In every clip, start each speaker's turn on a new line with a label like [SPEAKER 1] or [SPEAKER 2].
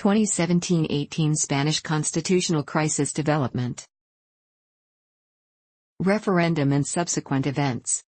[SPEAKER 1] 2017-18 Spanish constitutional crisis development. Referendum and subsequent events.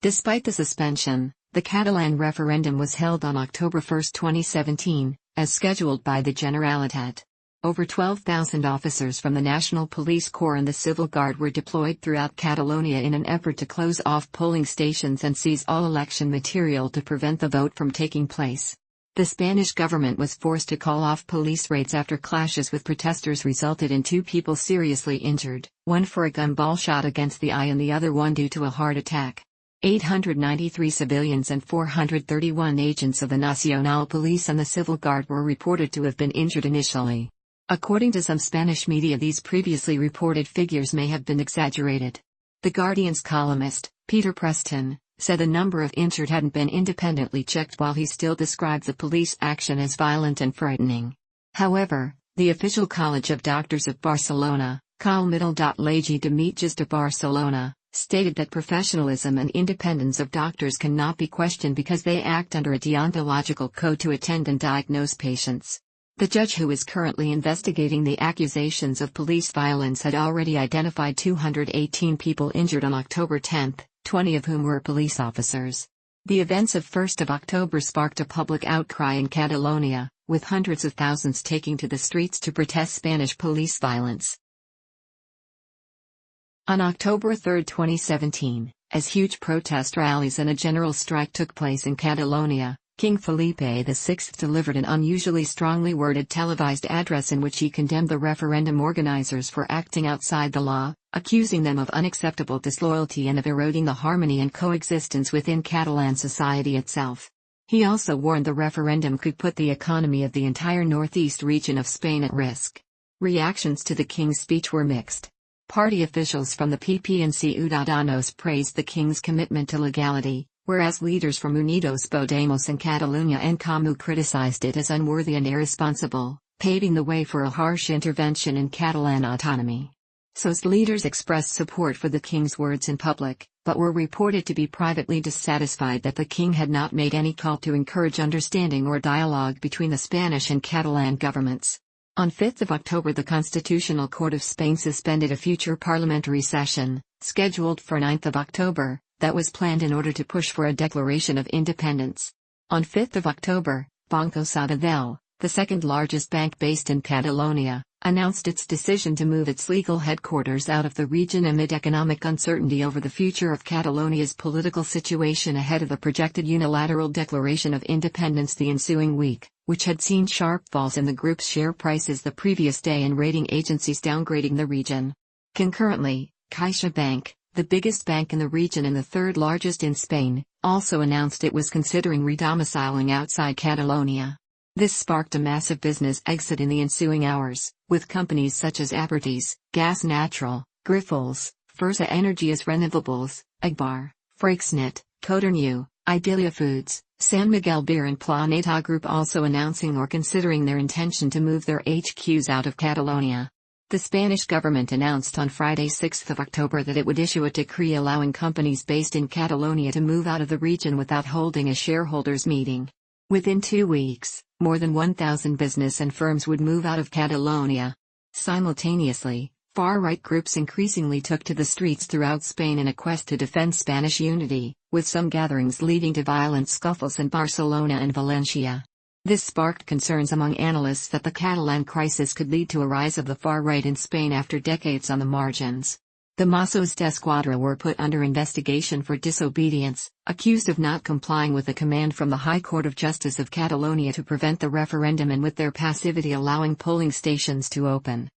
[SPEAKER 1] Despite the suspension, the Catalan referendum was held on October 1, 2017, as scheduled by the Generalitat. Over 12,000 officers from the National Police Corps and the Civil Guard were deployed throughout Catalonia in an effort to close off polling stations and seize all election material to prevent the vote from taking place. The Spanish government was forced to call off police raids after clashes with protesters resulted in 2 people seriously injured, one for a gun shot against the eye and the other one due to a heart attack. 893 civilians and 431 agents of the Nacional Police and the Civil Guard were reported to have been injured initially. According to some Spanish media, these previously reported figures may have been exaggerated. The Guardian's columnist, Peter Preston, said the number of injured hadn't been independently checked, while he still described the police action as violent and frightening. However, the official College of Doctors of Barcelona, Comitè de Metges de Barcelona, stated that professionalism and independence of doctors cannot be questioned because they act under a deontological code to attend and diagnose patients. The judge, who is currently investigating the accusations of police violence, had already identified 218 people injured on October 10, 20 of whom were police officers. The events of 1 October sparked a public outcry in Catalonia, with hundreds of thousands taking to the streets to protest Spanish police violence. On October 3, 2017, as huge protest rallies and a general strike took place in Catalonia, King Felipe VI delivered an unusually strongly worded televised address in which he condemned the referendum organizers for acting outside the law, accusing them of unacceptable disloyalty and of eroding the harmony and coexistence within Catalan society itself. He also warned the referendum could put the economy of the entire northeast region of Spain at risk. Reactions to the king's speech were mixed. Party officials from the PP and Ciudadanos praised the king's commitment to legality, whereas leaders from Unidos Podemos and Catalunya en Comú criticized it as unworthy and irresponsible, paving the way for a harsh intervention in Catalan autonomy. SOS leaders expressed support for the king's words in public, but were reported to be privately dissatisfied that the king had not made any call to encourage understanding or dialogue between the Spanish and Catalan governments. On 5 October, the Constitutional Court of Spain suspended a future parliamentary session, scheduled for 9 October, that was planned in order to push for a declaration of independence. On 5 October, Banco Sabadell, the second largest bank based in Catalonia, announced its decision to move its legal headquarters out of the region amid economic uncertainty over the future of Catalonia's political situation ahead of the projected unilateral declaration of independence the ensuing week, which had seen sharp falls in the group's share prices the previous day and rating agencies downgrading the region. Concurrently, CaixaBank, the biggest bank in the region and the third largest in Spain, also announced it was considering redomiciling outside Catalonia. This sparked a massive business exit in the ensuing hours, with companies such as Abertis, Gas Natural, Grifols, Fursa Energies Renovables, Agbar, Freixnet, Codernu, Idelia Foods, San Miguel Beer and Planeta Group also announcing or considering their intention to move their HQs out of Catalonia. The Spanish government announced on Friday 6 October that it would issue a decree allowing companies based in Catalonia to move out of the region without holding a shareholders' meeting. Within 2 weeks, more than 1,000 business and firms would move out of Catalonia. Simultaneously, far-right groups increasingly took to the streets throughout Spain in a quest to defend Spanish unity, with some gatherings leading to violent scuffles in Barcelona and Valencia. This sparked concerns among analysts that the Catalan crisis could lead to a rise of the far right in Spain after decades on the margins. The Mossos d'Esquadra were put under investigation for disobedience, accused of not complying with a command from the High Court of Justice of Catalonia to prevent the referendum and with their passivity allowing polling stations to open.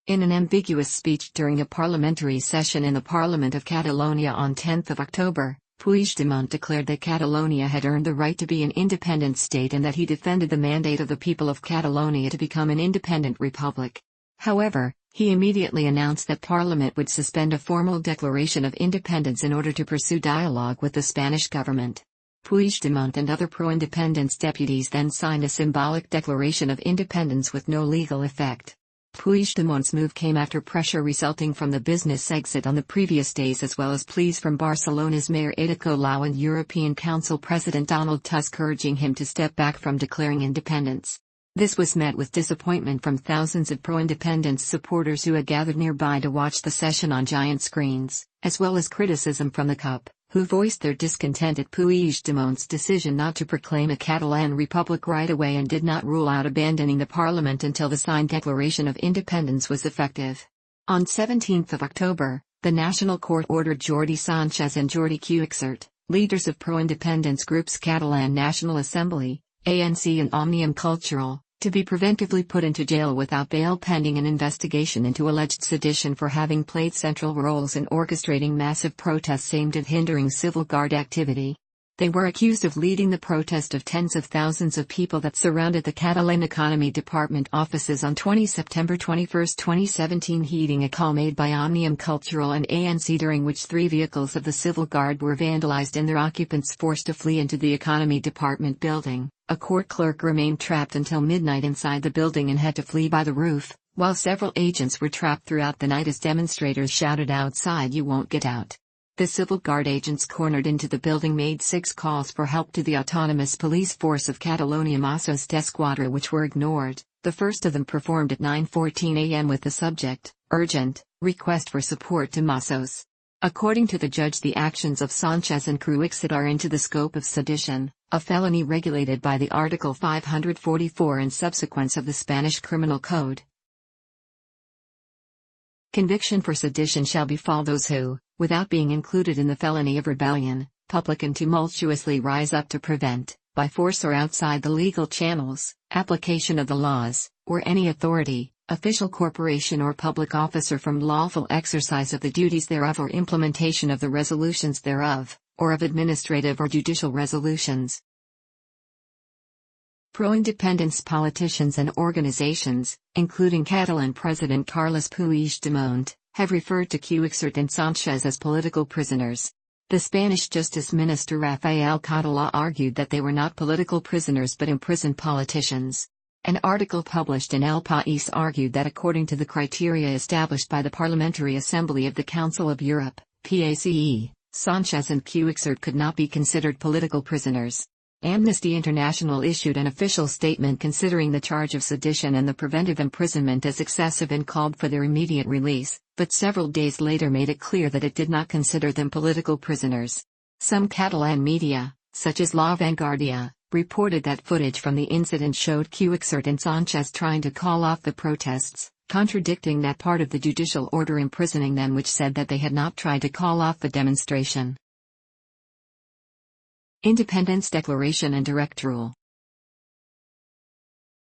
[SPEAKER 1] In an ambiguous speech during a parliamentary session in the Parliament of Catalonia on 10 October, Puigdemont declared that Catalonia had earned the right to be an independent state and that he defended the mandate of the people of Catalonia to become an independent republic. However, he immediately announced that Parliament would suspend a formal declaration of independence in order to pursue dialogue with the Spanish government. Puigdemont and other pro-independence deputies then signed a symbolic declaration of independence with no legal effect. Puigdemont's move came after pressure resulting from the business exit on the previous days as well as pleas from Barcelona's Mayor Ada Colau and European Council President Donald Tusk urging him to step back from declaring independence. This was met with disappointment from thousands of pro-independence supporters who had gathered nearby to watch the session on giant screens, as well as criticism from the CUP, who voiced their discontent at Puigdemont's decision not to proclaim a Catalan republic right away and did not rule out abandoning the parliament until the signed Declaration of Independence was effective. On 17 October, the National Court ordered Jordi Sánchez and Jordi Cuixart, leaders of pro-independence groups Catalan National Assembly, ANC and Òmnium Cultural, to be preventively put into jail without bail pending an investigation into alleged sedition for having played central roles in orchestrating massive protests aimed at hindering civil guard activity. They were accused of leading the protest of tens of thousands of people that surrounded the Catalan Economy Department offices on September 21, 2017, heeding a call made by Òmnium Cultural and ANC during which 3 vehicles of the civil guard were vandalized and their occupants forced to flee into the Economy Department building. A court clerk remained trapped until midnight inside the building and had to flee by the roof, while several agents were trapped throughout the night as demonstrators shouted outside, "You won't get out." The civil guard agents cornered into the building made 6 calls for help to the autonomous police force of Catalonia Mossos d'Esquadra which were ignored. The first of them performed at 9:14 a.m. with the subject, "Urgent, request for support to Mossos." According to the judge, the actions of Sánchez and Cuixart are into the scope of sedition, a felony regulated by the Article 544 and subsequents of the Spanish Criminal Code. Conviction for sedition shall befall those who, without being included in the felony of rebellion, public and tumultuously rise up to prevent, by force or outside the legal channels, application of the laws, or any authority, official corporation or public officer from lawful exercise of the duties thereof or implementation of the resolutions thereof, or of administrative or judicial resolutions. Pro-independence politicians and organizations, including Catalan President Carles Puigdemont, have referred to Cuixart and Sánchez as political prisoners. The Spanish Justice Minister Rafael Català argued that they were not political prisoners but imprisoned politicians. An article published in El País argued that according to the criteria established by the Parliamentary Assembly of the Council of Europe, PACE, Sánchez and Cuixart could not be considered political prisoners. Amnesty International issued an official statement considering the charge of sedition and the preventive imprisonment as excessive and called for their immediate release, but several days later made it clear that it did not consider them political prisoners. Some Catalan media, such as La Vanguardia, reported that footage from the incident showed Cuixart and Sánchez trying to call off the protests, contradicting that part of the judicial order imprisoning them which said that they had not tried to call off the demonstration. Independence Declaration and Direct Rule.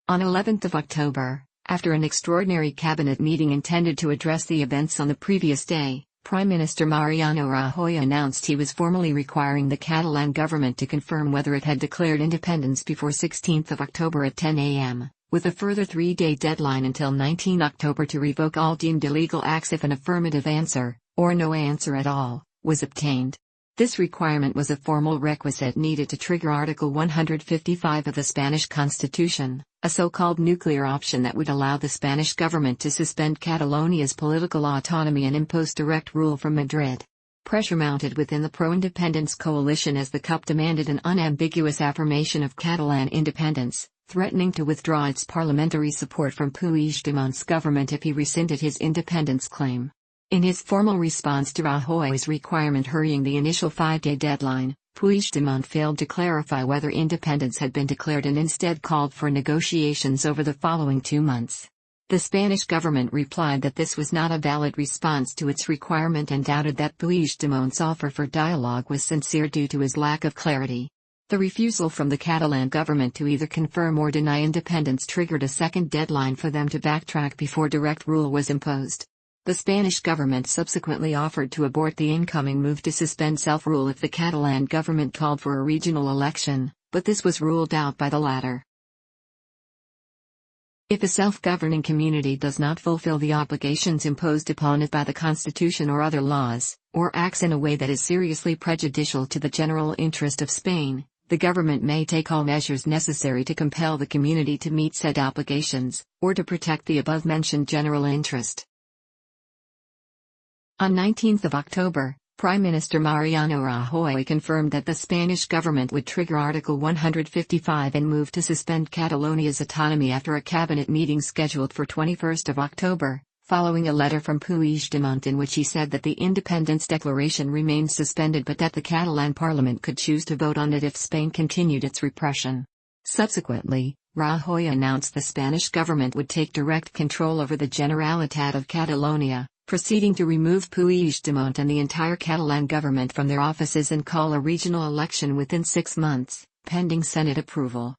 [SPEAKER 1] On 11 October, after an extraordinary cabinet meeting intended to address the events on the previous day, Prime Minister Mariano Rajoy announced he was formally requiring the Catalan government to confirm whether it had declared independence before 16 October at 10 a.m., with a further 3-day deadline until 19 October to revoke all deemed illegal acts if an affirmative answer, or no answer at all, was obtained. This requirement was a formal requisite needed to trigger Article 155 of the Spanish Constitution, a so-called nuclear option that would allow the Spanish government to suspend Catalonia's political autonomy and impose direct rule from Madrid. Pressure mounted within the pro-independence coalition as the CUP demanded an unambiguous affirmation of Catalan independence, threatening to withdraw its parliamentary support from Puigdemont's government if he rescinded his independence claim. In his formal response to Rajoy's requirement hurrying the initial 5-day deadline, Puigdemont failed to clarify whether independence had been declared and instead called for negotiations over the following 2 months. The Spanish government replied that this was not a valid response to its requirement and doubted that Puigdemont's offer for dialogue was sincere due to his lack of clarity. The refusal from the Catalan government to either confirm or deny independence triggered a second deadline for them to backtrack before direct rule was imposed. The Spanish government subsequently offered to abort the incoming move to suspend self-rule if the Catalan government called for a regional election, but this was ruled out by the latter. If a self-governing community does not fulfill the obligations imposed upon it by the Constitution or other laws, or acts in a way that is seriously prejudicial to the general interest of Spain, the government may take all measures necessary to compel the community to meet said obligations, or to protect the above-mentioned general interest. On 19th of October, Prime Minister Mariano Rajoy confirmed that the Spanish government would trigger Article 155 and move to suspend Catalonia's autonomy after a cabinet meeting scheduled for 21st of October, following a letter from Puigdemont in which he said that the independence declaration remained suspended but that the Catalan parliament could choose to vote on it if Spain continued its repression. Subsequently, Rajoy announced the Spanish government would take direct control over the Generalitat of Catalonia, proceeding to remove Puigdemont and the entire Catalan government from their offices and call a regional election within 6 months, pending Senate approval.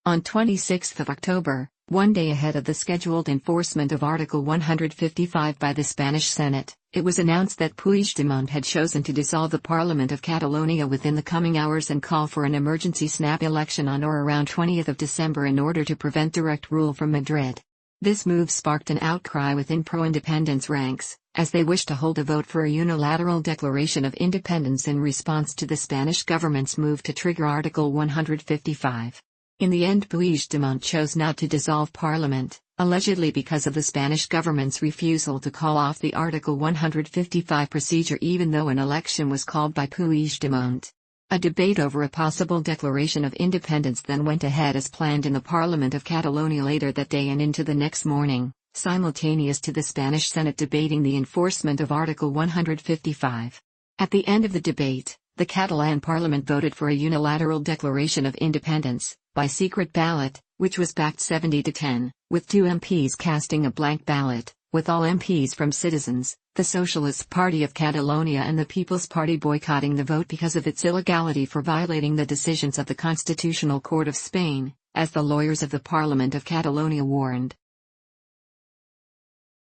[SPEAKER 1] On 26 October, one day ahead of the scheduled enforcement of Article 155 by the Spanish Senate, it was announced that Puigdemont had chosen to dissolve the Parliament of Catalonia within the coming hours and call for an emergency snap election on or around 20th of December in order to prevent direct rule from Madrid. This move sparked an outcry within pro-independence ranks, as they wished to hold a vote for a unilateral declaration of independence in response to the Spanish government's move to trigger Article 155. In the end, Puigdemont chose not to dissolve Parliament, allegedly because of the Spanish government's refusal to call off the Article 155 procedure even though an election was called by Puigdemont. A debate over a possible declaration of independence then went ahead as planned in the Parliament of Catalonia later that day and into the next morning, simultaneous to the Spanish Senate debating the enforcement of Article 155. At the end of the debate, the Catalan Parliament voted for a unilateral declaration of independence, by secret ballot, which was backed 70-10, with 2 MPs casting a blank ballot, with all MPs from Citizens, the Socialist Party of Catalonia and the People's Party boycotting the vote because of its illegality for violating the decisions of the Constitutional Court of Spain, as the lawyers of the Parliament of Catalonia warned.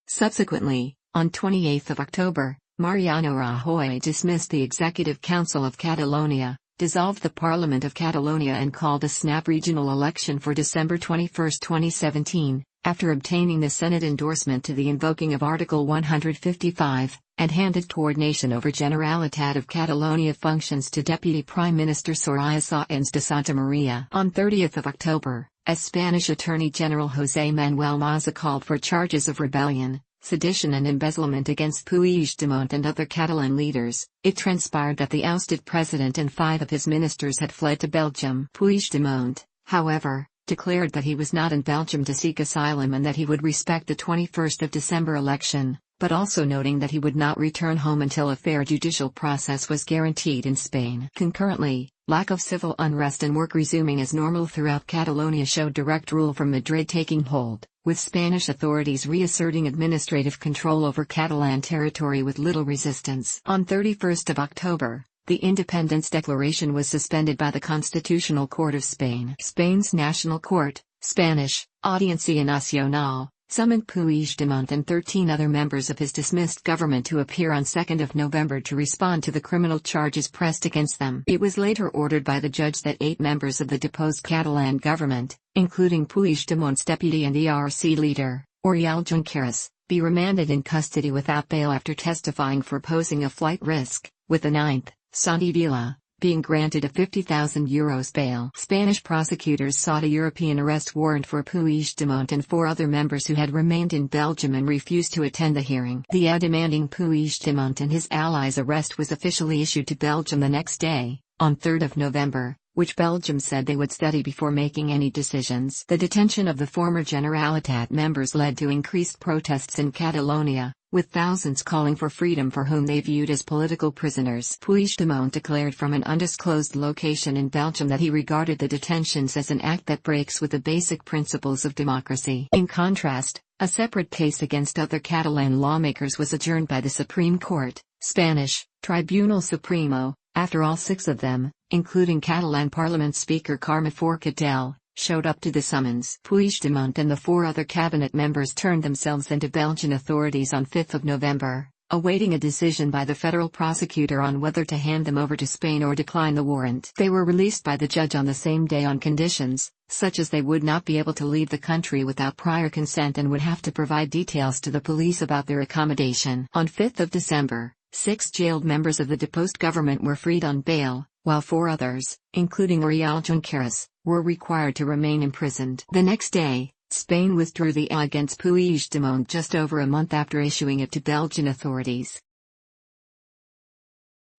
[SPEAKER 1] Subsequently, on 28 October, Mariano Rajoy dismissed the Executive Council of Catalonia, dissolved the Parliament of Catalonia and called a snap regional election for December 21, 2017, after obtaining the Senate endorsement to the invoking of Article 155, and handed coordination over Generalitat of Catalonia functions to Deputy Prime Minister Soraya Sáenz de Santa Maria. On 30 October, as Spanish Attorney General José Manuel Maza called for charges of rebellion, sedition and embezzlement against Puigdemont and other Catalan leaders, it transpired that the ousted president and 5 of his ministers had fled to Belgium. Puigdemont, however, declared that he was not in Belgium to seek asylum and that he would respect the 21st of December election, but also noting that he would not return home until a fair judicial process was guaranteed in Spain. Concurrently, lack of civil unrest and work resuming as normal throughout Catalonia showed direct rule from Madrid taking hold, with Spanish authorities reasserting administrative control over Catalan territory with little resistance. On 31 October, the Independence Declaration was suspended by the Constitutional Court of Spain. Spain's National Court, Spanish, Audiencia Nacional, summoned Puigdemont and 13 other members of his dismissed government to appear on 2 November to respond to the criminal charges pressed against them. It was later ordered by the judge that 8 members of the deposed Catalan government, including Puigdemont's deputy and ERC leader, Oriol Junqueras, be remanded in custody without bail after testifying for posing a flight risk, with the 9th, Santi Vila, being granted a €50,000 bail. Spanish prosecutors sought a European arrest warrant for Puigdemont and 4 other members who had remained in Belgium and refused to attend the hearing. The EA demanding Puigdemont and his allies' arrest was officially issued to Belgium the next day, on 3 November, which Belgium said they would study before making any decisions. The detention of the former Generalitat members led to increased protests in Catalonia, with thousands calling for freedom for whom they viewed as political prisoners. Puigdemont declared from an undisclosed location in Belgium that he regarded the detentions as an act that breaks with the basic principles of democracy. In contrast, a separate case against other Catalan lawmakers was adjourned by the Supreme Court, Spanish, Tribunal Supremo, after all 6 of them, including Catalan Parliament Speaker Carme Forcadell, showed up to the summons. Puigdemont and the 4 other cabinet members turned themselves into Belgian authorities on 5 November, awaiting a decision by the federal prosecutor on whether to hand them over to Spain or decline the warrant. They were released by the judge on the same day on conditions, such as they would not be able to leave the country without prior consent and would have to provide details to the police about their accommodation. On 5 December, 6 jailed members of the deposed government were freed on bail, while 4 others, including Oriol Junqueras, were required to remain imprisoned. The next day, Spain withdrew the law against Puigdemont just over a month after issuing it to Belgian authorities.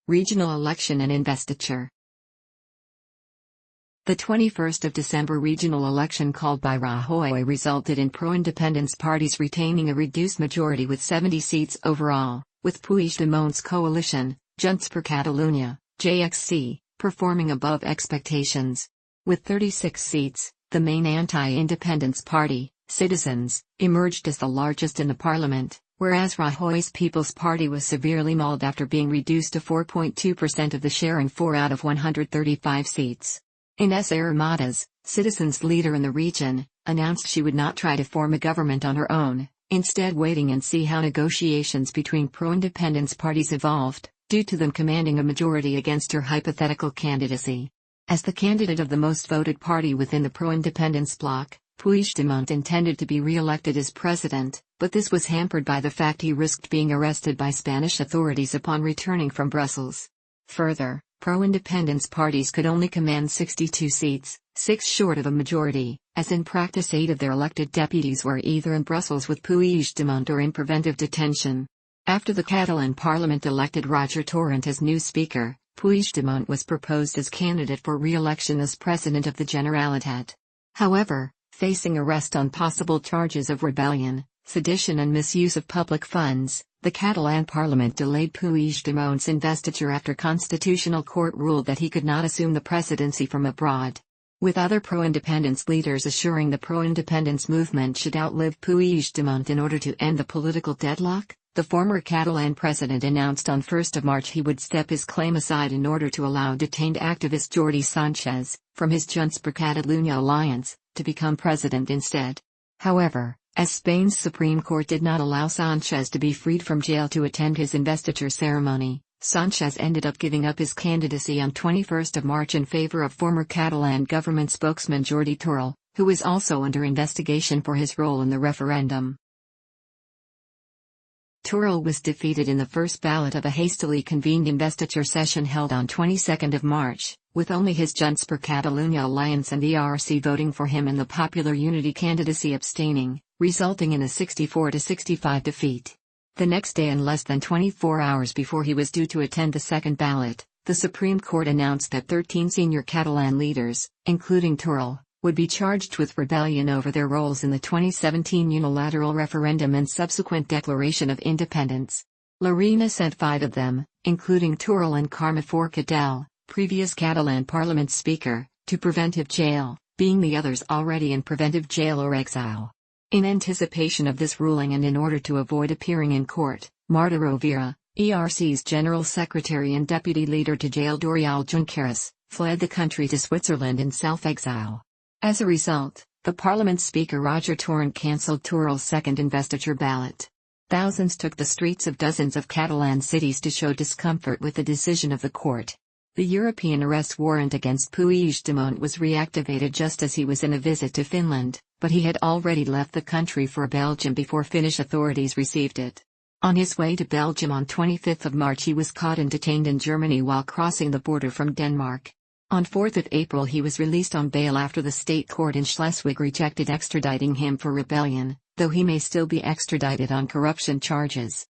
[SPEAKER 1] Regional election and investiture. The 21st of December regional election called by Rajoy resulted in pro-independence parties retaining a reduced majority with 70 seats overall, with Puigdemont's coalition, Junts per Catalunya, JXC, performing above expectations. With 36 seats, the main anti-independence party, Citizens, emerged as the largest in the parliament, whereas Rajoy's People's Party was severely mauled after being reduced to 4.2% of the share in 4 out of 135 seats. Inés Arrimadas, Citizens' leader in the region, announced she would not try to form a government on her own, instead waiting and see how negotiations between pro-independence parties evolved, due to them commanding a majority against her hypothetical candidacy. As the candidate of the most voted party within the pro-independence bloc, Puigdemont intended to be re-elected as president, but this was hampered by the fact he risked being arrested by Spanish authorities upon returning from Brussels. Further, pro-independence parties could only command 62 seats, 6 short of a majority, as in practice 8 of their elected deputies were either in Brussels with Puigdemont or in preventive detention. After the Catalan Parliament elected Roger Torrent as new speaker, Puigdemont was proposed as candidate for re-election as president of the Generalitat. However, facing arrest on possible charges of rebellion, sedition and misuse of public funds, the Catalan Parliament delayed Puigdemont's investiture after Constitutional Court ruled that he could not assume the presidency from abroad. With other pro-independence leaders assuring the pro-independence movement should outlive Puigdemont in order to end the political deadlock, the former Catalan president announced on 1 March he would step his claim aside in order to allow detained activist Jordi Sánchez, from his Junts per Catalunya alliance, to become president instead. However, as Spain's Supreme Court did not allow Sánchez to be freed from jail to attend his investiture ceremony, Sánchez ended up giving up his candidacy on 21 March in favor of former Catalan government spokesman Jordi Turull, who was also under investigation for his role in the referendum. Turull was defeated in the first ballot of a hastily convened investiture session held on 22 March, with only his Junts per Catalunya alliance and ERC voting for him and the Popular Unity candidacy abstaining, resulting in a 64-65 defeat. The next day, and less than 24 hours before he was due to attend the second ballot, the Supreme Court announced that 13 senior Catalan leaders, including Turull, would be charged with rebellion over their roles in the 2017 unilateral referendum and subsequent declaration of independence. Larina sent 5 of them, including Turull and Carme Forcadell, previous Catalan Parliament Speaker, to preventive jail, being the others already in preventive jail or exile. In anticipation of this ruling and in order to avoid appearing in court, Marta Rovira, ERC's General Secretary and Deputy Leader to jail Oriol Junqueras, fled the country to Switzerland in self-exile. As a result, the Parliament Speaker Roger Torrent cancelled Turull's second investiture ballot. Thousands took the streets of dozens of Catalan cities to show discomfort with the decision of the court. The European arrest warrant against Puigdemont was reactivated just as he was in a visit to Finland, but he had already left the country for Belgium before Finnish authorities received it. On his way to Belgium on 25 March he was caught and detained in Germany while crossing the border from Denmark. On 4 April he was released on bail after the state court in Schleswig rejected extraditing him for rebellion, though he may still be extradited on corruption charges.